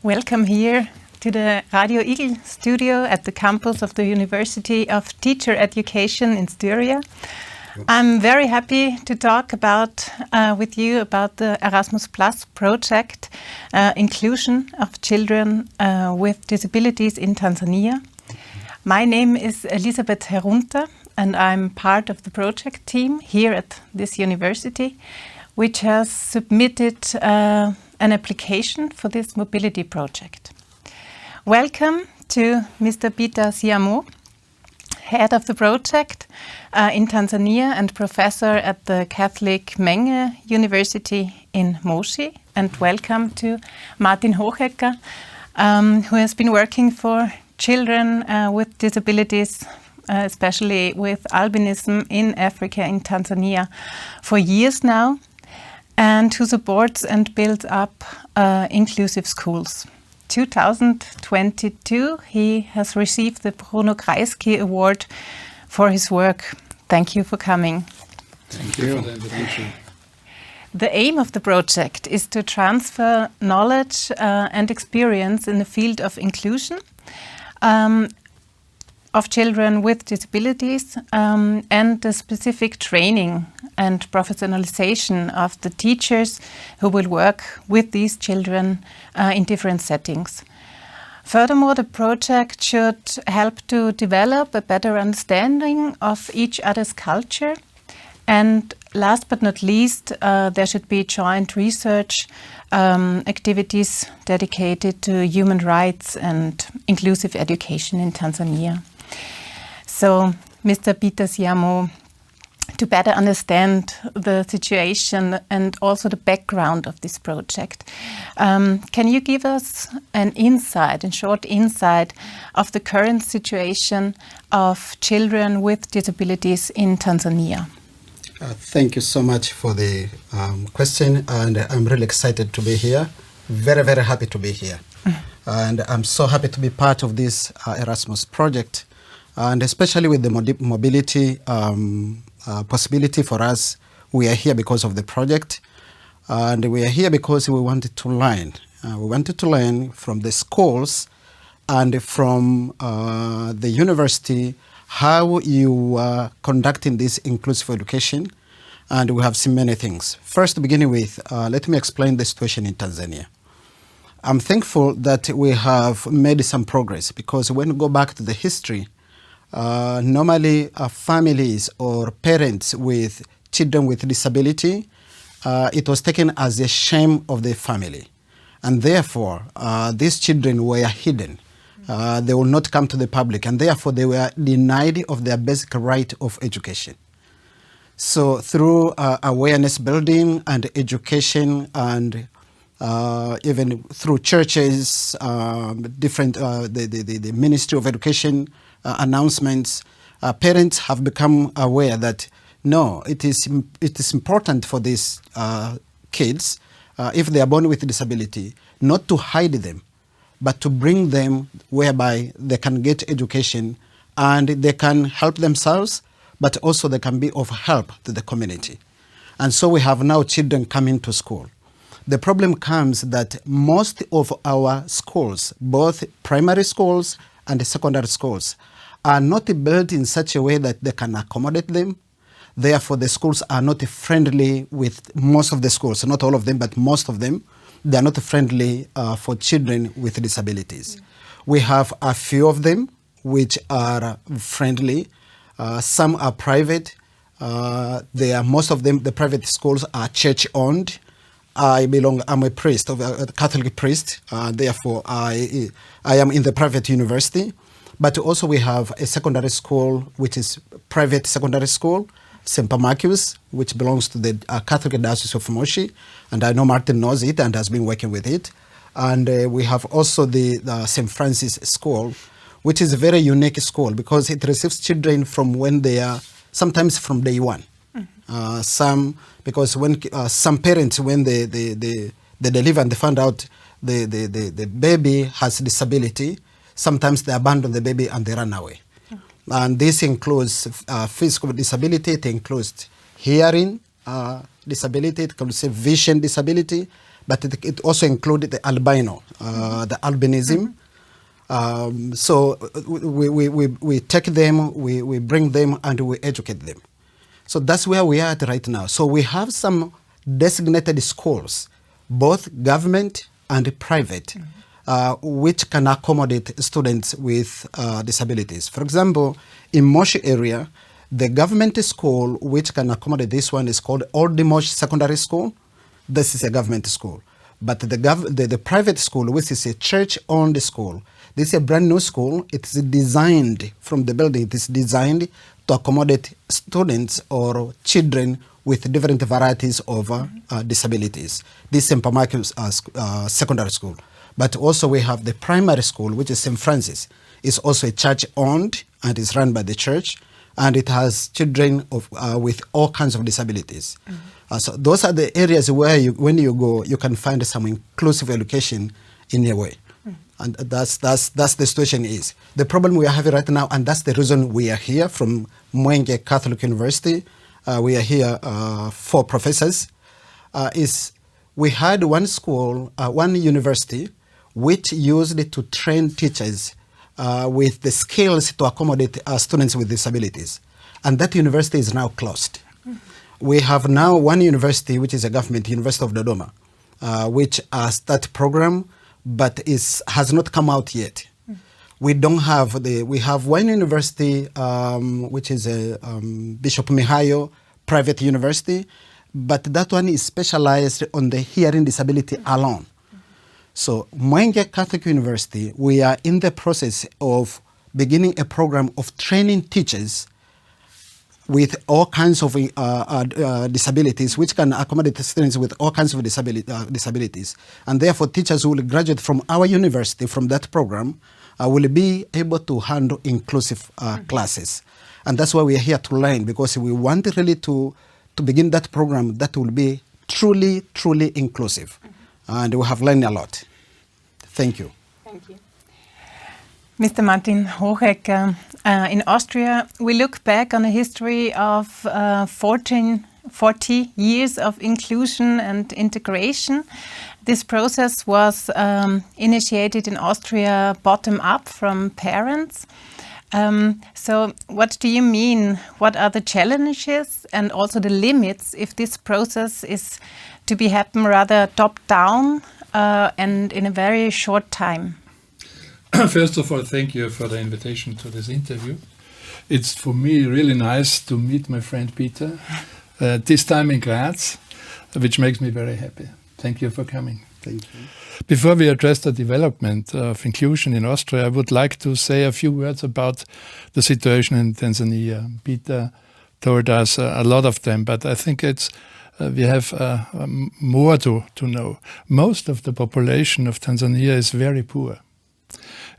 Welcome here to the Radio Igel studio at the campus of the University of Teacher Education in Styria. I'm very happy to talk with you about the Erasmus Plus project, Inclusion of Children with Disabilities in Tanzania. My name is Elisabeth Herunter, and I'm part of the project team here at this university, which has submitted an application for this mobility project. Welcome to Mr. Peter Siamo, head of the project in Tanzania and professor at the Catholic Mwenge University in Moshi. And welcome to Martin Hochegger, who has been working for children with disabilities, especially with albinism in Africa, in Tanzania, for years now, and who supports and builds up inclusive schools. 2022, he has received the Bruno Kreisky Award for his work. Thank you for coming. Thank you for the invitation. The aim of the project is to transfer knowledge and experience in the field of inclusion of children with disabilities and the specific training and professionalization of the teachers who will work with these children in different settings. Furthermore, the project should help to develop a better understanding of each other's culture. And last but not least, there should be joint research activities dedicated to human rights and inclusive education in Tanzania. So, Mr. Peter Siamo, to better understand the situation and also the background of this project, can you give us an insight, a short insight of the current situation of children with disabilities in Tanzania? Thank you so much for the question, and I'm really excited to be here. Very, very happy to be here. And I'm so happy to be part of this Erasmus project, and especially with the mobility possibility for us. We are here because of the project, and we are here because we wanted to learn. We wanted to learn from the schools and from the university how you are conducting this inclusive education, and we have seen many things. First, beginning with, let me explain the situation in Tanzania. I'm thankful that we have made some progress, because when we go back to the history, normally families or parents with children with disability, it was taken as a shame of the family, and therefore these children were hidden. They will not come to the public, and therefore they were denied of their basic right of education. So through awareness building and education, and even through churches, different the Ministry of Education announcements, parents have become aware that no, it is important for these kids, if they are born with a disability, not to hide them, but to bring them whereby they can get education and they can help themselves, but also they can be of help to the community. And so we have now children coming to school. The problem comes that most of our schools, both primary schools and secondary schools, are not built in such a way that they can accommodate them. Therefore, the schools are not friendly with most of the schools, not all of them, but most of them. They are not friendly for children with disabilities. We have a few of them which are friendly. Some are private. Most of them, the private schools are church-owned. I'm a priest, a Catholic priest. Therefore, I am in the private university. But also we have a secondary school, which is private secondary school, St. Marcus, which belongs to the Catholic Diocese of Moshi, and I know Martin knows it and has been working with it. And we have also the St. Francis School, which is a very unique school because it receives children from when they are, sometimes from day one. Because when some parents, when they deliver and they find out the baby has disability, sometimes they abandon the baby and they run away. And this includes physical disability, it includes hearing disability, it includes vision disability, but it also included the albino, the albinism. So we take them, we bring them, and we educate them. So that's where we are at right now. So we have some designated schools, both government and private, which can accommodate students with disabilities. For example, in Moshi area, the government school which can accommodate this one is called Old Moshi Secondary School. This is a government school. But the private school, which is a church-owned school, this is a brand new school. It's designed from the building. It is designed to accommodate students or children with different varieties of disabilities. This is Mpamaki Secondary School. But also we have the primary school, which is St. Francis. It's also a church-owned and is run by the church. And it has children with all kinds of disabilities. So those are the areas where when you go, you can find some inclusive education in a way. And that's the situation is. The problem we are having right now, and that's the reason we are here from Mwenge Catholic University, we are here 4 professors, is we had one school, one university, which used it to train teachers with the skills to accommodate students with disabilities. And that university is now closed. We have now one university, which is a government, University of Dodoma, which has that program, but has not come out yet. We don't have we have one university, which is a Bishop Mihayo private university, but that one is specialized on the hearing disability alone. So Mwenge Catholic University, we are in the process of beginning a program of training teachers with all kinds of disabilities, which can accommodate students with all kinds of disabilities. And therefore, teachers who will graduate from our university, from that program, will be able to handle inclusive classes. And that's why we are here to learn, because we want really to begin that program that will be truly, truly inclusive. And we have learned a lot. Thank you. Thank you. Mr. Martin Hochegger, in Austria, we look back on a history of 40 years of inclusion and integration. This process was initiated in Austria bottom up from parents. So what do you mean? What are the challenges and also the limits if this process is to be happen rather top down and in a very short time? First of all, thank you for the invitation to this interview. It's for me really nice to meet my friend Peter, this time in Graz, which makes me very happy. Thank you for coming. Thank you. Before we address the development of inclusion in Austria, I would like to say a few words about the situation in Tanzania. Peter told us a lot of them, but I think we have more to know. Most of the population of Tanzania is very poor.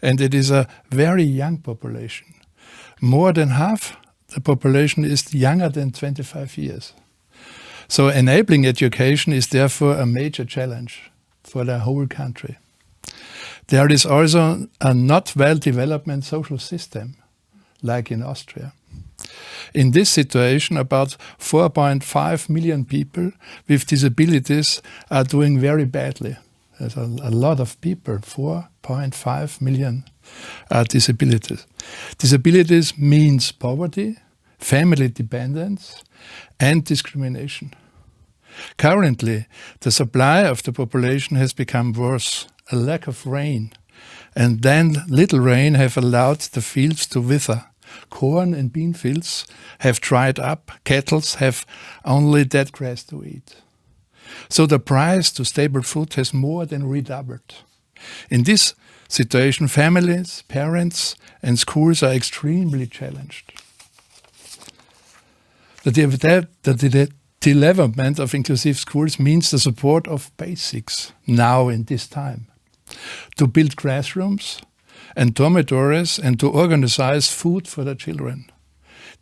And it is a very young population. More than half the population is younger than 25 years. So enabling education is therefore a major challenge for the whole country. There is also a not well-developed social system, like in Austria. In this situation, about 4.5 million people with disabilities are doing very badly. There's a lot of people, 4.5 million disabilities. Disabilities means poverty, family dependence, and discrimination. Currently, the supply of the population has become worse. A lack of rain, and then little rain have allowed the fields to wither. Corn and bean fields have dried up. Cattle have only dead grass to eat. So the price to stable food has more than redoubled. In this situation, families, parents, and schools are extremely challenged. The development of inclusive schools means the support of basics now in this time. To build classrooms and dormitories and to organize food for the children.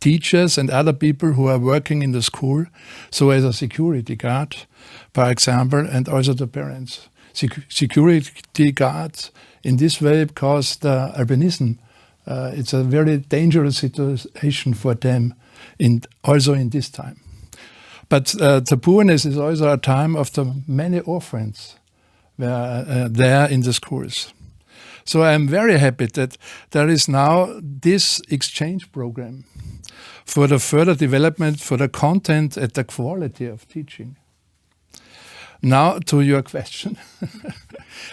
Teachers and other people who are working in the school, so as a security guard, for example, and also the parents. Security guards in this way because the albinism, it's a very dangerous situation for them also in this time. But the poorness is also a time of the many orphans were there in the schools. So I'm very happy that there is now this exchange program for the further development, for the content and the quality of teaching. Now to your question.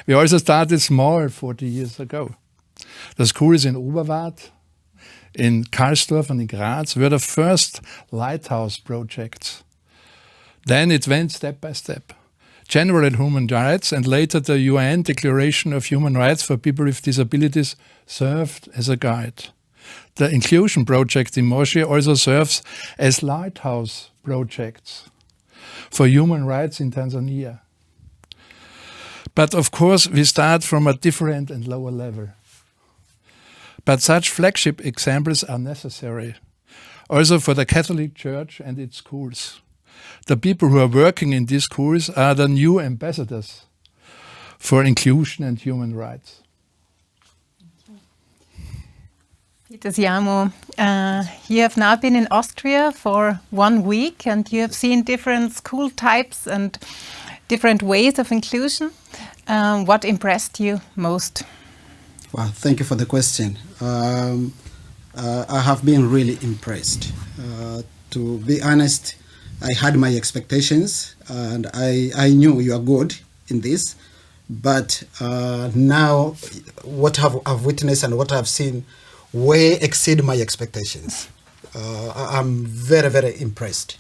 We also started small 40 years ago. The schools in Oberwart, in Karlsdorf and in Graz were the first lighthouse projects. Then it went step by step. General human rights and later the UN Declaration of Human Rights for People with Disabilities served as a guide. The Inclusion Project in Moshi also serves as lighthouse projects for human rights in Tanzania. But of course we start from a different and lower level. But such flagship examples are necessary, also for the Catholic Church and its schools. The people who are working in these schools are the new ambassadors for inclusion and human rights. Peter Siamo, you have now been in Austria for 1 week and you have seen different school types and different ways of inclusion. What impressed you most? Well, thank you for the question. I have been really impressed. To be honest, I had my expectations and I knew you are good in this, but now what I've witnessed and what I've seen way exceed my expectations. I'm very, very impressed.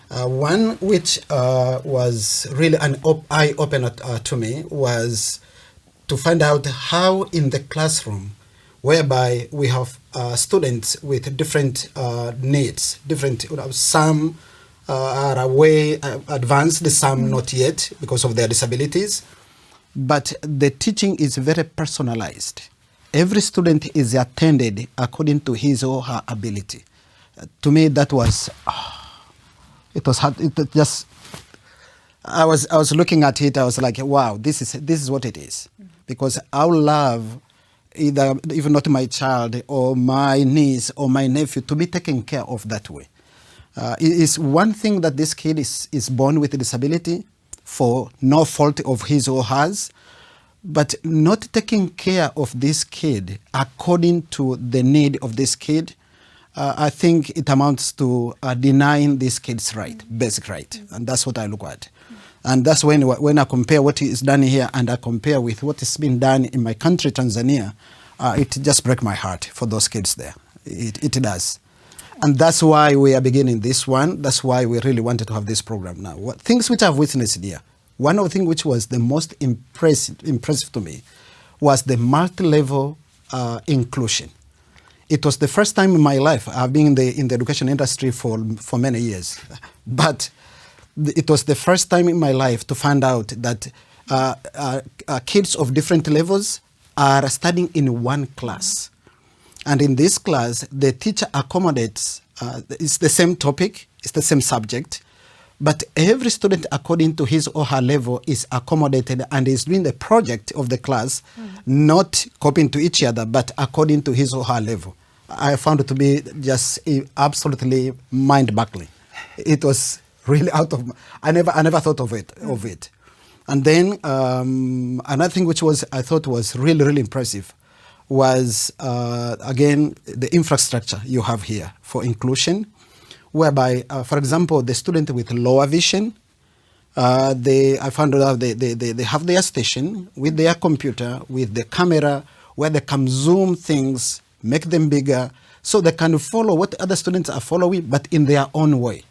One which was really an eye-opener to me was to find out how in the classroom, whereby we have students with different needs, some are way advanced, some not yet because of their disabilities, but the teaching is very personalized. Every student is attended according to his or her ability. To me, that was, it was hard. It just, I was looking at it. I was like, wow, this is what it is, because I would love either even not my child or my niece or my nephew to be taken care of that way. It is one thing that this kid is born with a disability for no fault of his or hers, but not taking care of this kid according to the need of this kid, I think it amounts to denying this kid's right, basic right. And that's what I look at. And that's when I compare what is done here and I compare with what has been done in my country, Tanzania, it just breaks my heart for those kids there. It does. And that's why we are beginning this one. That's why we really wanted to have this program now. Things which I've witnessed here, one of the things which was the most impressive to me was the multi-level inclusion. It was the first time in my life, I've been in the education industry for many years, but it was the first time in my life to find out that kids of different levels are studying in one class. And in this class, the teacher accommodates, it's the same topic, it's the same subject, but every student according to his or her level is accommodated and is doing the project of the class, not copying to each other, but according to his or her level. I found it to be just absolutely mind-boggling. It was really out of, I never thought of it. And then another thing which I thought was really, really impressive was, again, the infrastructure you have here for inclusion, whereby, for example, the student with lower vision, I found out they have their station with their computer, with the camera, where they can zoom things, make them bigger, so they can follow what other students are following, but in their own way.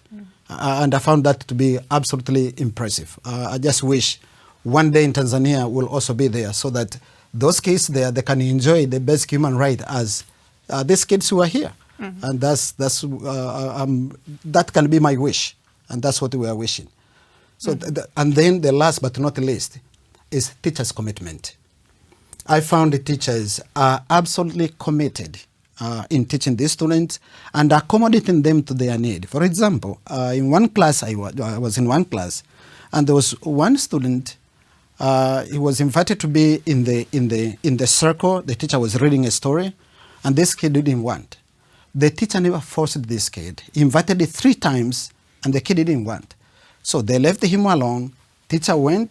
And I found that to be absolutely impressive. I just wish one day in Tanzania will also be there, so that those kids there, they can enjoy the basic human right as these kids who are here. And that can be my wish, and that's what we are wishing. So, and then the last but not least is teachers' commitment. I found the teachers are absolutely committed in teaching these students and accommodating them to their need. For example, in one class, I was in one class, and there was one student. He was invited to be in the circle. The teacher was reading a story, and this kid didn't want. The teacher never forced this kid. He invited it 3 times, and the kid didn't want. So they left him alone. Teacher went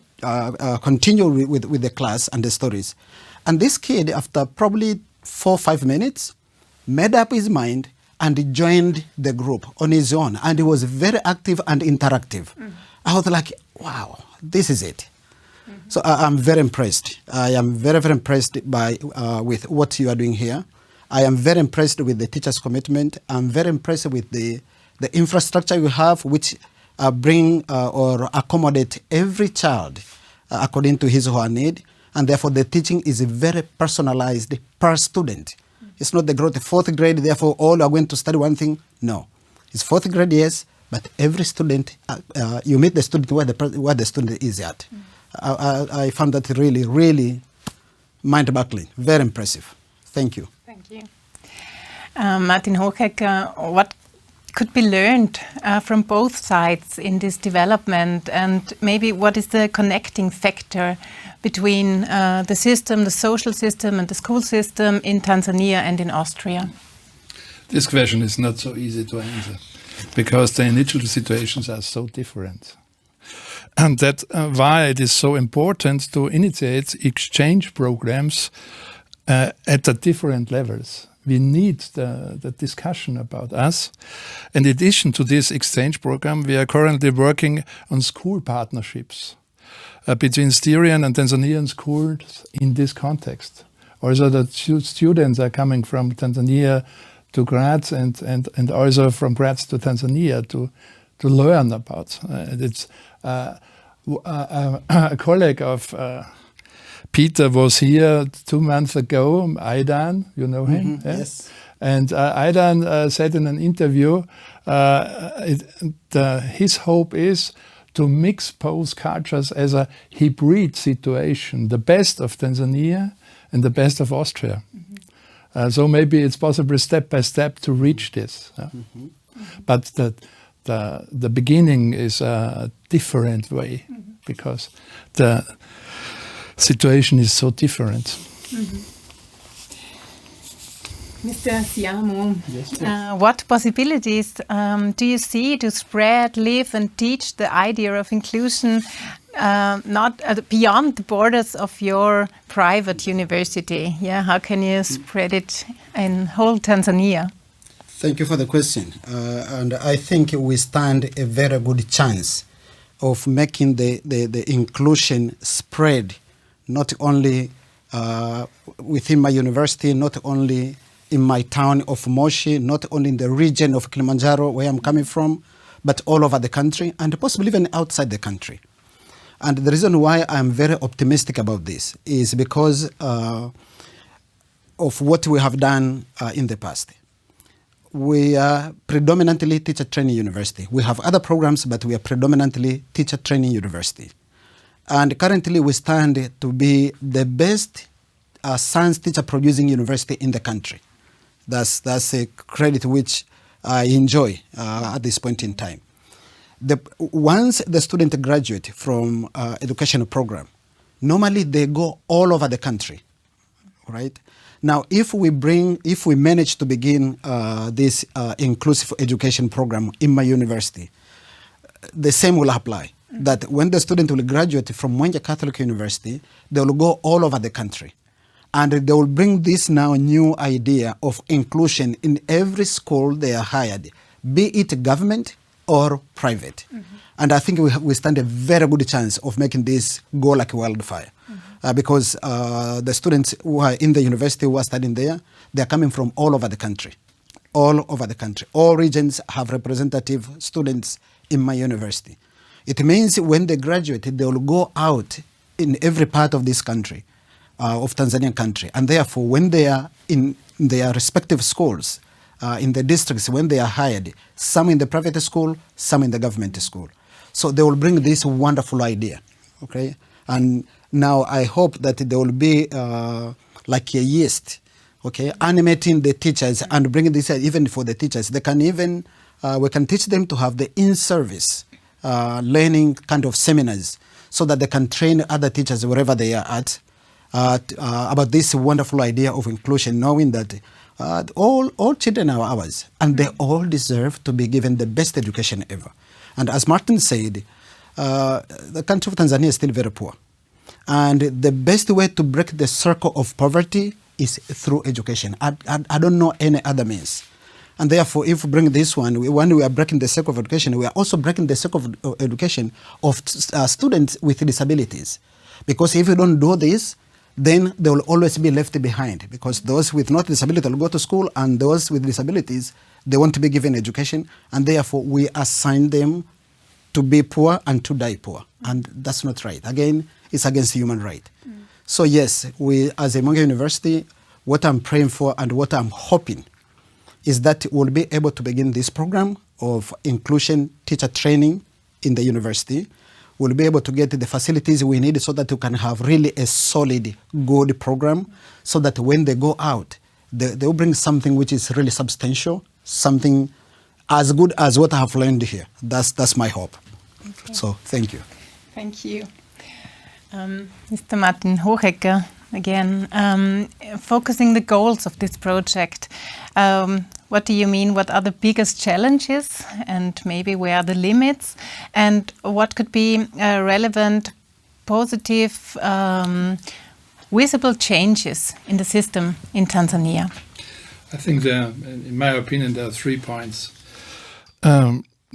continue with the class and the stories. And this kid, after probably 4 or 5 minutes, made up his mind and joined the group on his own. And he was very active and interactive. I was like, wow, this is it. So I'm very impressed. I am very, very impressed with what you are doing here. I am very impressed with the teachers' commitment. I'm very impressed with the infrastructure you have, which bring or accommodate every child according to his or her need. And therefore, the teaching is very personalized per student. It's not the growth of 4th grade, therefore all are going to study one thing. No. It's 4th grade, yes, but every student, you meet the student where the student is at. I found that really, really mind-boggling, very impressive. Thank you. Thank you. Martin Hochegger, what could be learned from both sides in this development, and maybe what is the connecting factor between the system, the social system and the school system in Tanzania and in Austria? This question is not so easy to answer because the initial situations are so different. And that's why it is so important to initiate exchange programs at the different levels. We need the discussion about us. In addition to this exchange program, we are currently working on school partnerships between Styrian and Tanzanian schools in this context. Also, the students are coming from Tanzania to Graz and also from Graz to Tanzania to learn about. It's a colleague of Peter was here 2 months ago, Aidan, you know him? Mm-hmm, yes. And Aidan said in an interview, his hope is to mix both cultures as a hybrid situation, the best of Tanzania and the best of Austria. Mm-hmm. So maybe it's possible step by step to reach this. Mm-hmm. But the beginning is a different way because the situation is so different. Mm-hmm. Mr. Siamo, yes, what possibilities do you see to spread, live and teach the idea of inclusion not beyond the borders of your private university? Yeah, how can you spread it in whole Tanzania? Thank you for the question. And I think we stand a very good chance of making the inclusion spread, not only within my university, not only in my town of Moshi, not only in the region of Kilimanjaro where I'm coming from, but all over the country and possibly even outside the country. And the reason why I'm very optimistic about this is because of what we have done in the past. We are predominantly teacher training university. We have other programs, but we are predominantly teacher training university. And currently we stand to be the best science teacher producing university in the country. That's a credit which I enjoy at this point in time. Once the student graduate from educational program, normally they go all over the country, right? Now, if we manage to begin this inclusive education program in my university, the same will apply. That when the student will graduate from Mwenge Catholic University, they will go all over the country. And they will bring this now new idea of inclusion in every school they are hired, be it government or private. Mm-hmm. And I think we stand a very good chance of making this go like wildfire. Mm-hmm. Because the students who are in the university who are studying there, they are coming from all over the country. All over the country. All regions have representative students in my university. It means when they graduate, they will go out in every part of this country, of Tanzanian country. And therefore, when they are in their respective schools, in the districts, when they are hired, some in the private school, some in the government school. So they will bring this wonderful idea, okay? And now I hope that there will be like a yeast, okay, animating the teachers and bringing this even for the teachers. They can even, we can teach them to have the in-service learning kind of seminars so that they can train other teachers wherever they are at about this wonderful idea of inclusion, knowing that all children are ours and they all deserve to be given the best education ever. And as Martin said, the country of Tanzania is still very poor. And the best way to break the circle of poverty is through education. I don't know any other means. And therefore, if we bring this one, when we are breaking the circle of education, we are also breaking the circle of education of students with disabilities. Because if you don't do this, then they will always be left behind. Because those with no disability will go to school, and those with disabilities, they want to be given education. And therefore, we assign them to be poor and to die poor. And that's not right. Again, it's against human right. So yes, we as a Mwenge University, what I'm praying for and what I'm hoping is that we'll be able to begin this program of inclusion teacher training in the university. We'll be able to get the facilities we need so that we can have really a solid, good program, so that when they go out, they will bring something which is really substantial, something as good as what I have learned here. That's my hope. Okay. So thank you. Thank you. Mr. Martin Hochegger, again, focusing the goals of this project. What do you mean? What are the biggest challenges, and maybe where are the limits? And what could be relevant, positive, visible changes in the system in Tanzania? I think in my opinion, there are 3 points.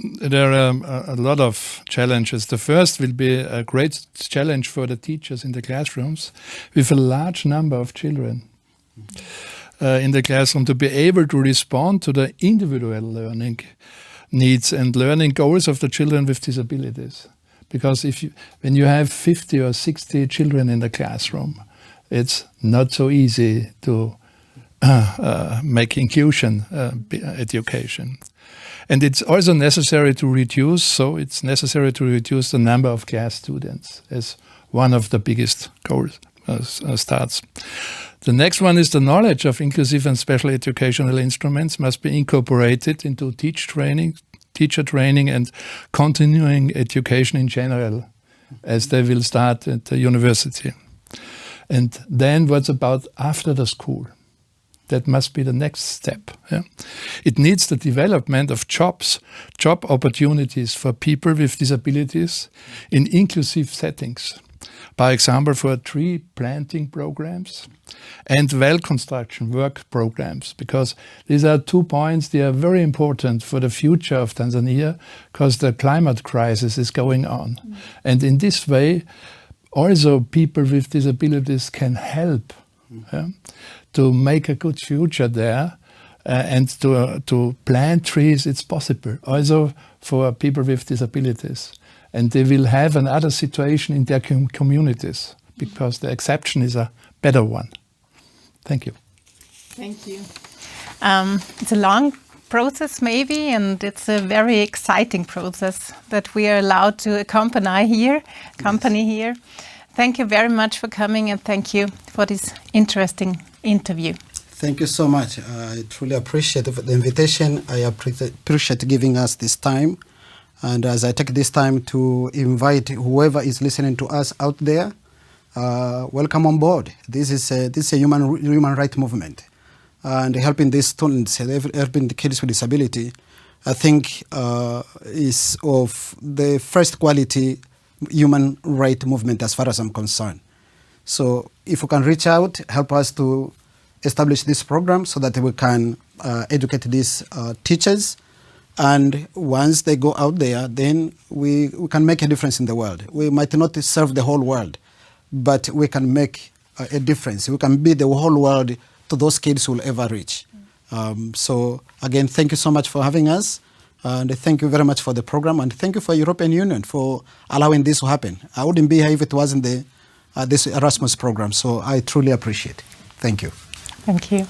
There are a lot of challenges. The first will be a great challenge for the teachers in the classrooms with a large number of children in the classroom to be able to respond to the individual learning needs and learning goals of the children with disabilities. Because when you have 50 or 60 children in the classroom, it's not so easy to make inclusion education. And it's also necessary to reduce, the number of class students as one of the biggest goals starts. The next one is the knowledge of inclusive and special educational instruments must be incorporated into teacher training and continuing education in general, as they will start at the university. And then what's about after the school? That must be the next step. Yeah? It needs the development of job opportunities for people with disabilities in inclusive settings. By example, for tree planting programs and well construction work programs, because these are 2 points, they are very important for the future of Tanzania, because the climate crisis is going on. And in this way, also people with disabilities can help to make a good future there, and to plant trees. It's possible also for people with disabilities, and they will have another situation in their communities, because the exception is a better one. Thank you. Thank you. It's a long process maybe, and it's a very exciting process that we are allowed to accompany here. Thank you very much for coming, and thank you for this interesting interview. Thank you so much. I truly appreciate the invitation. I appreciate giving us this time. And as I take this time to invite whoever is listening to us out there, welcome on board. This is a human rights movement. And helping these students, helping the kids with disability, I think is of the first quality human rights movement as far as I'm concerned. So if you can reach out, help us to establish this program so that we can educate these teachers. And once they go out there, then we can make a difference in the world. We might not serve the whole world, but we can make a difference. We can be the whole world to those kids who will ever reach. So again, thank you so much for having us. And thank you very much for the program. And thank you for European Union for allowing this to happen. I wouldn't be here if it wasn't this Erasmus program. So I truly appreciate it. Thank you. Thank you.